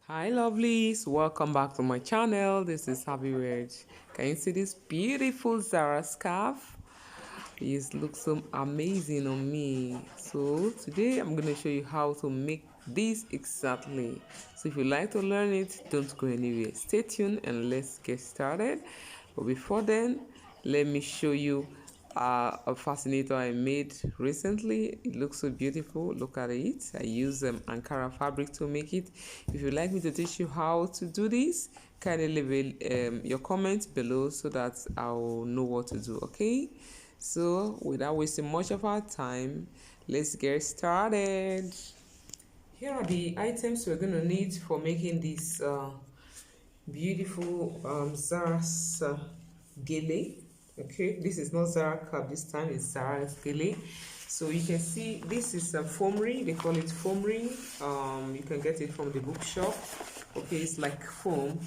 Hi lovelies, welcome back to my channel. This is Ahviworld. Can you see this beautiful Zara scarf? It looks so amazing on me. So today I'm going to show you how to make this exactly. So if you like to learn it, don't go anywhere. Stay tuned and let's get started. But before then, let me show you a fascinator I made recently. It looks so beautiful. Look at it. I use Ankara fabric to make it. If you'd like me to teach you how to do this, kindly leave your comments below so that I'll know what to do. Okay, so without wasting much of our time, let's get started. Here are the items we're going to need for making this beautiful Zara gele. Okay, this is not Zara cup this time, it's Zara gele. So you can see this is a foam ring, they call it foam ring. You can get it from the bookshop. Okay, it's like foam.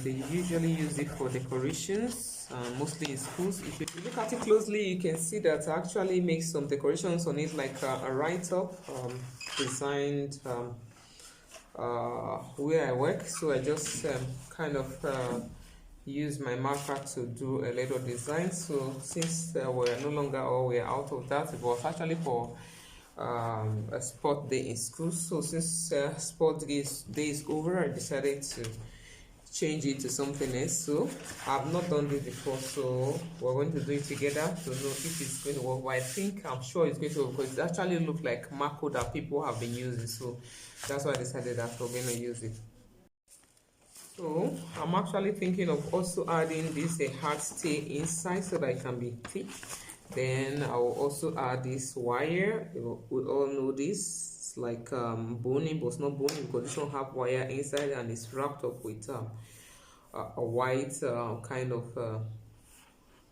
They usually use it for decorations, mostly in schools. If you look at it closely, you can see that I actually make some decorations on it, like a write-up designed where I work. So I just kind of use my marker to do a little design. So since we're no longer, or we're out of that, it was actually for a sport day in school. So since sport day is over, I decided to change it to something else. So I've not done this before, so we're going to do it together to know if it's going to work. But I'm sure it's going to work, because it actually looks like marco that people have been using. So that's why I decided that we're going to use it. So I'm actually thinking of also adding this a hard stay inside so that it can be thick. Then I will also add this wire. We all know this. It's like boning, but it's not boning because this one have wire inside and it's wrapped up with a white kind of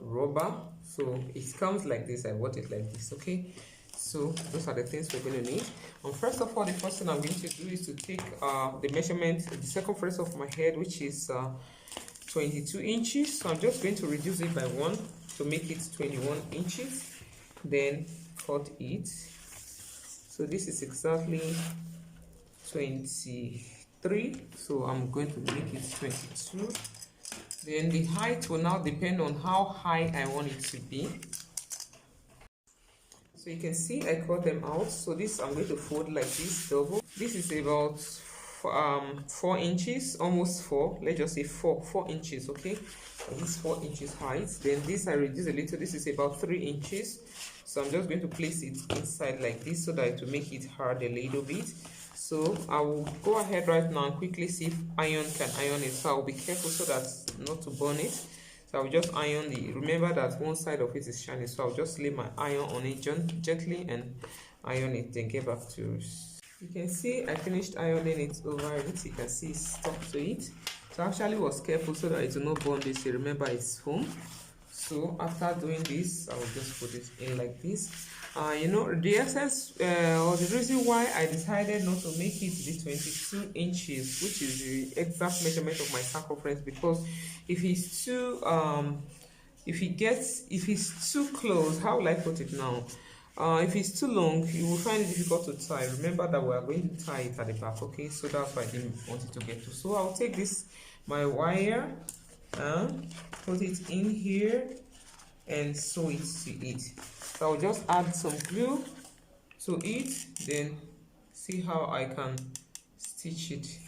rubber. So it comes like this. I bought it like this. Okay, so those are the things we're going to need. And first of all, the first thing I'm going to do is to take the measurement, the circumference of my head, which is 22 inches. So I'm just going to reduce it by 1 to make it 21 inches, then cut it. So this is exactly 23, so I'm going to make it 22. Then the height will now depend on how high I want it to be. So you can see I cut them out. So this I'm going to fold like this double. This is about 4 inches, almost 4, let's just say 4 inches. Okay, so this 4 inches height. Then this I reduce a little. This is about 3 inches, so I'm just going to place it inside like this so that it will make it hard a little bit. So I will go ahead right now and quickly see if iron can iron it. So I'll be careful so that not to burn it. So I'll just iron the, remember that one side of it is shiny, so I'll just lay my iron on it gently and iron it, then get back to it. You can see I finished ironing it over it. You can see it's stuck to it. So I actually was careful so that it will not burn this. Remember, it's foam. So after doing this, I will just put it in like this. You know, the essence or the reason why I decided not to make it the 22 inches, which is the exact measurement of my circumference, because if it's too if it's too close, how will I put it now? If it's too long, you will find it difficult to tie. Remember that we are going to tie it at the back. Okay, so that's why I didn't want it to get to. So I'll take this, my wire, put it in here and sew it to it. So I'll just add some glue to it, then see how I can stitch it.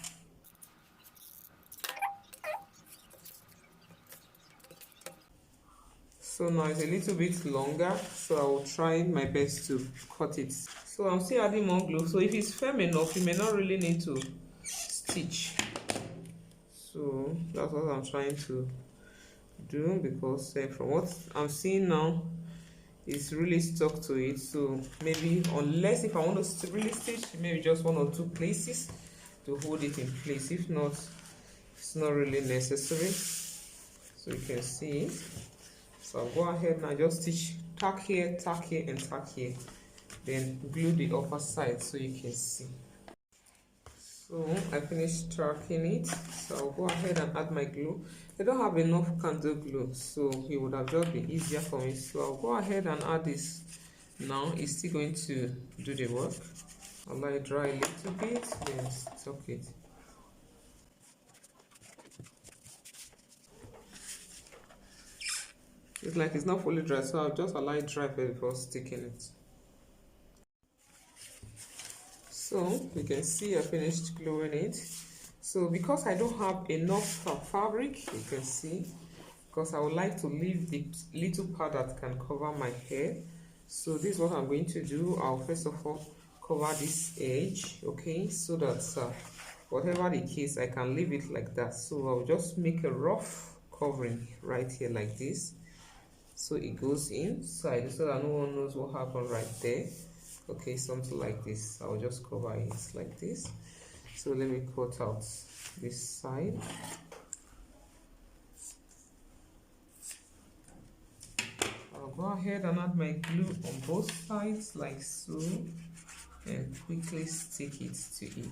So now it's a little bit longer, so I will try my best to cut it. So I'm still adding more glue. So if it's firm enough, you may not really need to stitch. So that's what I'm trying to do, because from what I'm seeing now, it's really stuck to it. So maybe, unless if I want to really stitch, maybe just 1 or 2 places to hold it in place. If not, it's not really necessary. So you can see. So I'll go ahead and just stitch, tack here, and tack here. Then glue the upper side so you can see. So I finished tacking it. So I'll go ahead and add my glue. I don't have enough candle glue, so it would have just been easier for me. So I'll go ahead and add this now. It's still going to do the work. I'll let it dry a little bit, then stock it. It's like it's not fully dry, so I'll just allow it dry before sticking it. So you can see I finished gluing it. So because I don't have enough fabric, you can see, because I would like to leave the little part that can cover my hair. So this is what I'm going to do. I'll first of all cover this edge, okay, so that whatever the case, I can leave it like that. So I'll just make a rough covering right here like this, so it goes inside, so that no one knows what happened right there. Okay, something like this. I'll just cover it like this. So let me cut out this side. I'll go ahead and add my glue on both sides like so, and quickly stick it to it.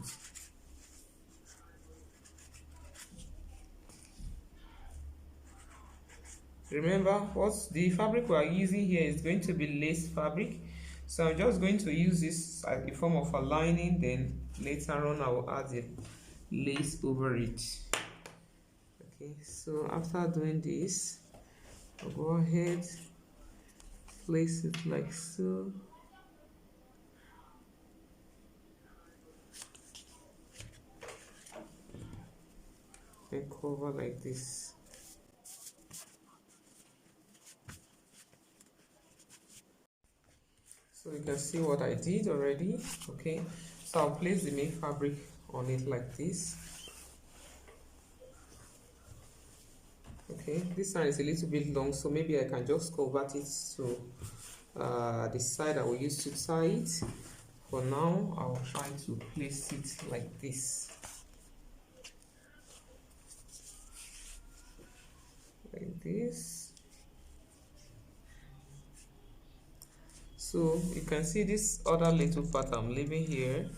Remember, what the fabric we are using here is going to be lace fabric, so I'm just going to use this as a form of a lining, then later on I will add the lace over it. Okay, so after doing this, I'll go ahead, place it like so. And cover like this. So you can see what I did already. Okay, so I'll place the main fabric on it like this. Okay, this side is a little bit long, so maybe I can just convert it to the side I will use to tie it. For now, I will try to place it like this. Like this. So you can see this other little part I'm leaving here.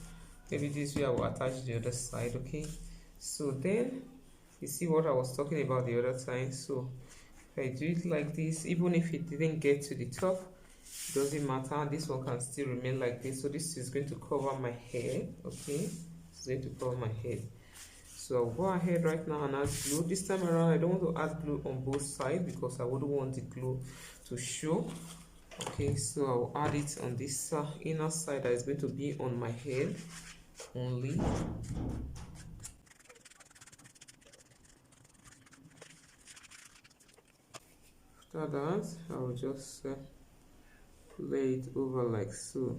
Maybe this way I will attach the other side. Okay, so then you see what I was talking about the other time. So if I do it like this, even if it didn't get to the top, it doesn't matter, this one can still remain like this. So this is going to cover my hair. Okay, it's going to cover my head. So I'll go ahead right now and add glue. This time around I don't want to add glue on both sides because I wouldn't want the glue to show. Okay, so I'll add it on this inner side that is going to be on my head only. After that, I'll just lay it over like so.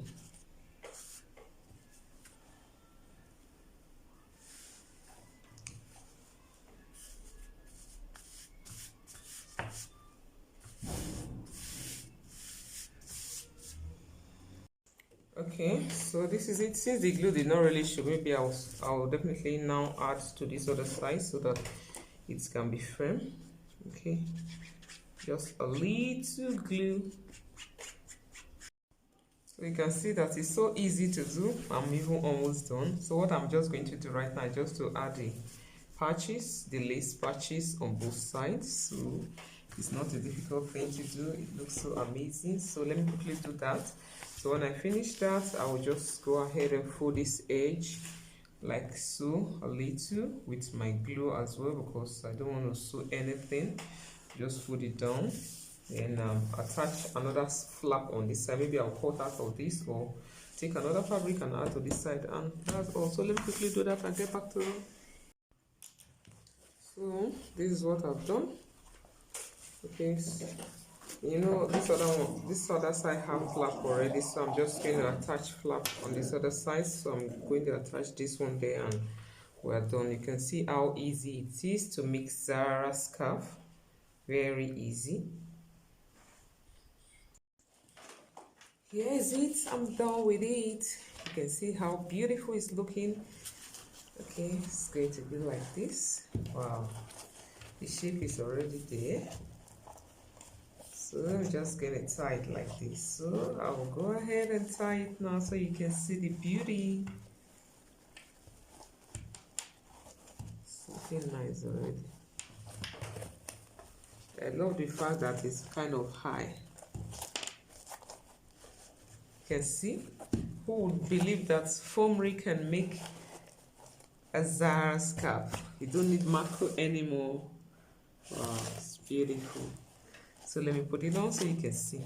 Okay, so this is it. Since the glue did not really show, maybe I'll definitely now add to this other side so that it can be firm. Okay, just a little glue. So you can see that it's so easy to do. I'm even almost done. So what I'm just going to do right now is just to add the patches, the lace patches on both sides. So it's not a difficult thing to do. It looks so amazing. So let me quickly do that. So when I finish that, I will just go ahead and fold this edge like so a little with my glue as well, because I don't want to sew anything. Just fold it down and attach another flap on this side. Maybe I'll cut out of this or take another fabric and add to this side, and that's all. So let me quickly do that and get back to you. So this is what I've done. Okay, so, you know, this other side have flap already, so I'm just going to attach flap on this other side. So I'm going to attach this one there and we're done. You can see how easy it is to make Zara scarf. Very easy. Here is it. I'm done with it. You can see how beautiful it's looking. Okay, it's going to be like this. Wow, the shape is already there. So let me just get it tied like this. So I will go ahead and tie it now so you can see the beauty. It's looking nice already. I love the fact that it's kind of high. You can see. Who would believe that foamery can make a Zara scarf? You don't need macro anymore. Wow, it's beautiful. So let me put it on so you can see.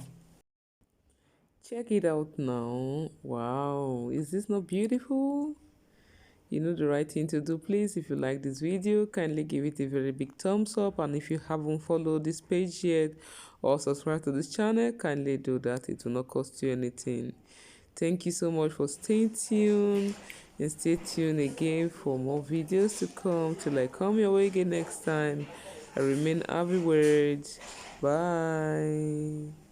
Check it out now. Wow, is this not beautiful? You know the right thing to do. Please, if you like this video, kindly give it a very big thumbs up, and if you haven't followed this page yet or subscribed to this channel, kindly do that. It will not cost you anything. Thank you so much for staying tuned, and stay tuned again for more videos to come till I come your way again next time. I remain Ahviworld. Bye.